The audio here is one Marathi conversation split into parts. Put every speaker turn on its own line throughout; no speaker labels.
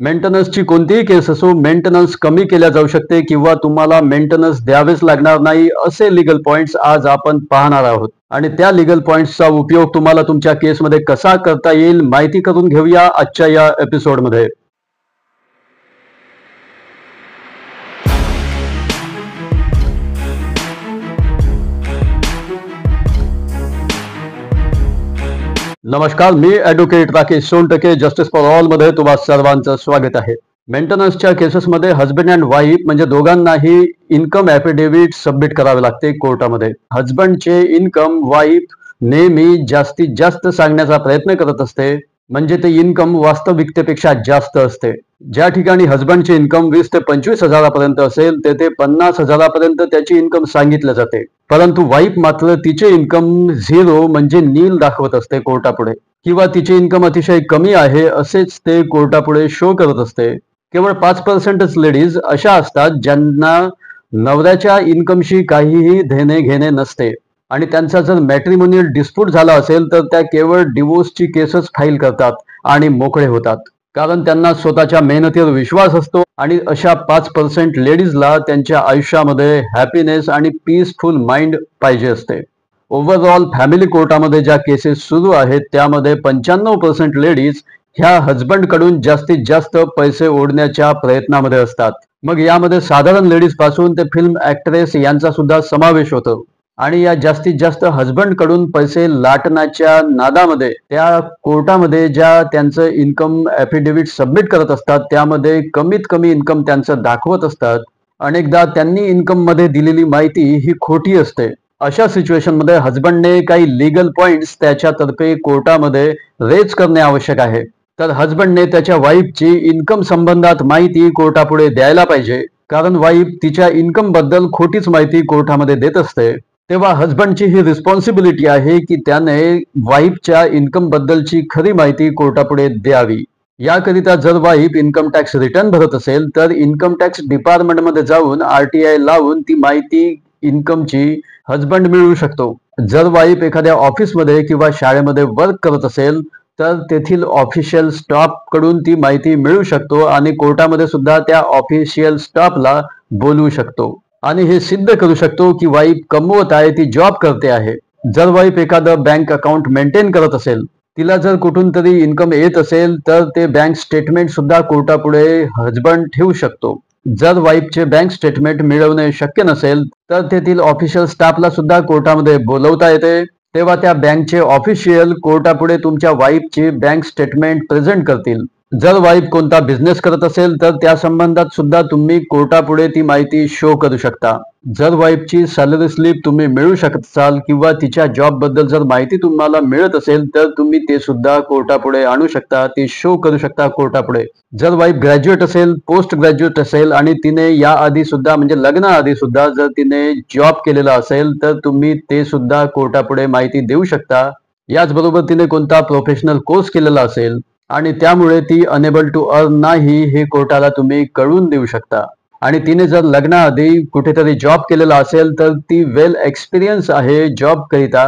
मेंटेनन्सची कोणतीही केस असो, मेंटेनन्स कमी केल्या जाऊ शकते किंवा तुम्हाला मेंटेनन्स द्यावेच लागणार नाही असे लीगल पॉइंट्स आज आपण पाहणार आहोत. आणि त्या लीगल पॉइंट्सचा उपयोग तुम्हाला तुमच्या केसमध्ये कसा करता येईल माहिती करून घेऊया आजच्या या एपिसोडमध्ये. नमस्कार, मी advocate Rakesh Sontake, justice for all मध्ये तुम्हा सर्वांचं स्वागत आहे. मेंटेनन्सच्या केसेसमध्ये हजबंड अँड वाईफ म्हणजे दोघांनाही इन्कम ॲफिडेव्हिट सबमिट करावे लागते कोर्टामध्ये. हजबंडचे इन्कम वाईफ नेहमी जास्तीत जास्त सांगण्याचा प्रयत्न करत असते, म्हणजे ते इन्कम वास्तविकतेपेक्षा जास्त असते. ज्या ठिकाणी हजबंडचे इन्कम 20 ते 25 हजारापर्यंत असेल तेथे 50 हजारापर्यंत त्याची इन्कम सांगितले जाते. परंतु वाईफ मात्र तिचे इन्कम 0 म्हणजे नील दाखवत असते कोर्टापुढे, किंवा तिचे इन्कम अतिशय कमी आहे असेच ते कोर्टापुढे शो करत असते. केवळ 5% लेडीज अशा असतात ज्यांना नवऱ्याच्या इन्कमशी काहीही देणे घेणे नसते आणि त्यांचा जर मॅट्रिमोनियल डिस्प्यूट झाला असेल तर त्या केवळ डिवोर्सची केसच फाईल करतात आणि मोकळे होतात, कारण त्यांना स्वतःच्या मेहनतीवर विश्वास असतो. आणि अशा 5% लेडीजला त्यांच्या आयुष्यामध्ये हॅपीनेस आणि पीसफुल माइंड पाहिजे असते. ओव्हरऑल फॅमिली कोर्टामध्ये ज्या केसेस सुरू आहेत त्यामध्ये 95% लेडीज ह्या हजबंडकडून जास्तीत जास्त पैसे ओढण्याच्या प्रयत्नामध्ये असतात. मग यामध्ये साधारण लेडीज पासून ते फिल्म ॲक्ट्रेस यांचा सुद्धा समावेश होतो. आणि या जास्तीत जास्त हजबंडकडून पैसे लाटण्याच्या नादामध्ये त्या कोर्टामध्ये ज्या त्यांचं इन्कम ॲफिडेव्हिट सबमिट करत असतात त्यामध्ये कमीत कमी इन्कम त्यांचं दाखवत असतात. अनेकदा त्यांनी इन्कम मध्ये दिलेली माहिती ही खोटी असते. अशा सिच्युएशनमध्ये हजबंडने काही लीगल पॉइंट्स त्याच्यातर्फे कोर्टामध्ये रेज करणे आवश्यक आहे. तर हजबंडने त्याच्या वाईफची इन्कम संबंधात माहिती कोर्टापुढे द्यायला पाहिजे, कारण वाईफ तिच्या इन्कम बद्दल खोटीच माहिती कोर्टामध्ये देत असते. तेव्हा हजबंडची ही रिस्पॉन्सिबिलिटी आहे की त्याने वाईफच्या इन्कम बद्दलची खरी माहिती कोर्टापुढे द्यावी. याकरिता जर वाईफ इन्कम टॅक्स रिटर्न भरत असेल तर इन्कम टॅक्स डिपार्टमेंटमध्ये जाऊन RTI लावून ती माहिती इन्कमची हजबंड मिळवू शकतो. जर वाईफ एखाद्या ऑफिसमध्ये किंवा शाळेमध्ये वर्क करत असेल तर तेथील ऑफिशियल स्टाफ कडून ती माहिती मिळू शकतो आणि कोर्टामध्ये सुद्धा त्या ऑफिशियल स्टाफला बोलवू शकतो आणि हे सिद्ध करू शकतो की वाईफ कमवत आहे, ती जॉब करते आहे. जर वाईफ एखादं बँक अकाउंट मेंटेन करत असेल, तिला जर कुठून तरी इन्कम येत असेल तर ते बँक स्टेटमेंट सुद्धा कोर्टापुढे हजबंड ठेवू शकतो. जर वाईफचे बँक स्टेटमेंट मिळवणे शक्य नसेल तर तेथील ऑफिशियल स्टाफला सुद्धा कोर्टामध्ये बोलवता येते. तेव्हा त्या बँकचे ऑफिशियल कोर्टापुढे तुमच्या वाईफची बँक स्टेटमेंट प्रेझेंट करतील. जर वाईफ कोणता बिझनेस करत असेल तर त्या संबंधात सुद्धा तुम्ही कोर्टापुढे ती माहिती शो करू शकता. जर वाईफची सॅलरी स्लिप तुम्ही मिळवू शकत असाल किंवा तिच्या जॉब बद्दल जर माहिती तुम्हाला मिळत असेल तर तुम्ही ते सुद्धा कोर्टापुढे आणू शकता, ती शो करू शकता कोर्टापुढे. जर वाईफ ग्रॅज्युएट असेल, पोस्ट ग्रॅज्युएट असेल आणि तिने याआधी सुद्धा म्हणजे लग्नाआधी सुद्धा जर तिने जॉब केलेला असेल तर तुम्ही ते सुद्धा कोर्टापुढे माहिती देऊ शकता. याचबरोबर तिने कोणता प्रोफेशनल कोर्स केलेला असेल आणि त्यामुळे ती अनेबल टू अर्न नाही हे कोर्टाला तुम्ही कळवून देऊ शकता. आणि तिने जर लग्नाआधी कुठेतरी जॉब केलेला असेल तर ती वेल एक्सपिरियन्स आहे जॉब करिता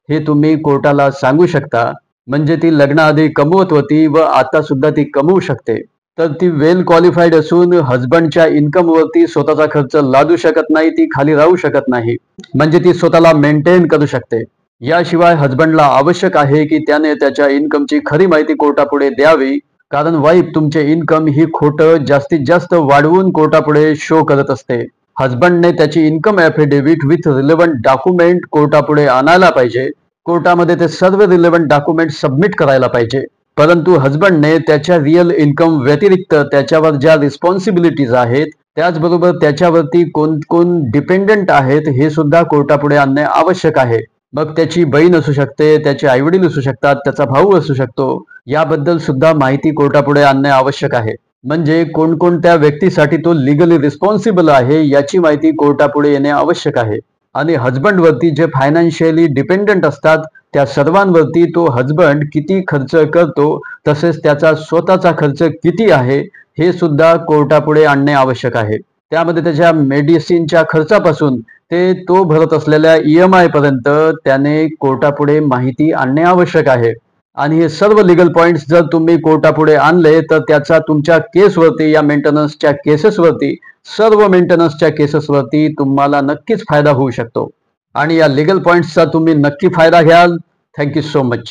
हे तुम्ही कोर्टाला सांगू शकता. म्हणजे ती लग्नाआधी कमवत होती व आता सुद्धा ती कमवू शकते, तर ती वेल क्वालिफाईड असून हजबंडच्या इन्कम वरती स्वतःचा खर्च लादू शकत नाही, ती खाली राहू शकत नाही, म्हणजे ती स्वतःला मेंटेन करू शकते. याशिवाय हजबंडला आवश्यक आहे की त्याने त्याच्या इन्कमची खरी माहिती कोर्टापुढे द्यावी, कारण वाईफ तुमचे इन्कम ही खोटं जास्तीत जास्त वाढवून कोर्टापुढे शो करत असते. हजबंडने त्याची income affidavit with relevant document कोर्टापुढे आणायला पाहिजे. कोर्टामध्ये ते सर्व रिलेव्हंट डॉक्युमेंट सबमिट करायला पाहिजे. परंतु हजबंडने त्याच्या रिअल इन्कम व्यतिरिक्त त्याच्यावर ज्या रिस्पॉन्सिबिलिटीज आहेत त्याचबरोबर त्याच्यावरती कोण कोण डिपेंडंट आहेत हे सुद्धा कोर्टापुढे आणणे आवश्यक आहे. मग त्याची बहीण असू शकते, त्याचे आईवडील असू शकतात, त्याचा भाऊ असू शकतो, याबद्दल सुद्धा माहिती कोर्टापुढे आणणे आवश्यक आहे. म्हणजे कोणकोणत्या व्यक्तीसाठी तो लिगली रिस्पॉन्सिबल आहे याची माहिती कोर्टापुढे येणे आवश्यक आहे. आणि हजबंडवरती जे फायनान्शियली डिपेंडंट असतात त्या सर्वांवरती तो हजबंड किती खर्च करतो तसेच त्याचा स्वतःचा खर्च किती आहे हे सुद्धा कोर्टापुढे आणणे आवश्यक आहे. त्यामध्ये त्याच्या मेडिसिनच्या खर्चापासून ते तो भरत असलेल्या EMI पर्यंत त्याने कोर्टापुढे माहिती आणणे आवश्यक आहे. आणि हे सर्व लिगल पॉइंट्स जर तुम्ही कोर्टापुढे आणले तर त्याचा तुमच्या केसवरती, या मेंटेनन्सच्या केसेसवरती, सर्व मेंटेनन्सच्या केसेसवरती तुम्हाला नक्कीच फायदा होऊ शकतो आणि या लिगल पॉइंट्सचा तुम्ही नक्की फायदा घ्याल. Thank you so much.